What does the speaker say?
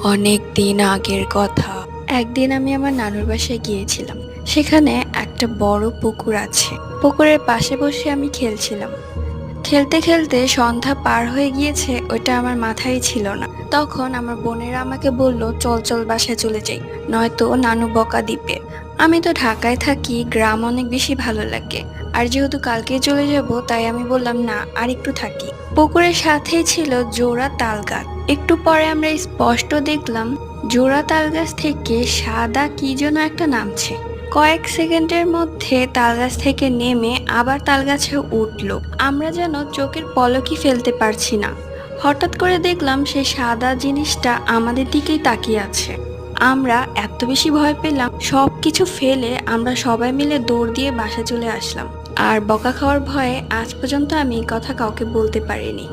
অনেক দিন আগের কথা। একদিন আমি আমার নানুর বাসায় গিয়েছিলাম। সেখানে একটা বড় পুকুর আছে। পুকুরের পাশে বসে আমি খেলছিলাম। খেলতে খেলতে সন্ধ্যা পার হয়ে গিয়েছে, ওটা আমার মাথায় ছিল না। তখন আমার বোনেরা আমাকে বলল, চল চল বাসায় চলে যাই, নয়তো নানু বকা দিবে। আমি তো ঢাকায় থাকি, গ্রাম অনেক বেশি ভালো লাগে। আর যেহেতু কালকেই চলে যাব, তাই আমি বললাম না, আর একটু থাকি। পুকুরের সাথেই ছিল জোড়া তাল গাছ। একটু পরে আমরা স্পষ্ট দেখলাম জোড়া তাল গাছ থেকে সাদা কি যেন একটা নামছে। কয়েক সেকেন্ডের মধ্যে তালগাছ থেকে নেমে আবার তালগাছে উঠলো। আমরা যেন চোখের পলকই ফেলতে পারছি না। হঠাৎ করে দেখলাম সেই সাদা জিনিসটা আমাদের দিকেই তাকিয়ে আছে। আমরা এত বেশি ভয় পেলাম, সবকিছু ফেলে আমরা সবাই মিলে দৌড় দিয়ে বাসা চলে আসলাম। আর বকা খাওয়ার ভয়ে আজ পর্যন্ত আমি এই কথা কাউকে বলতে পারিনি।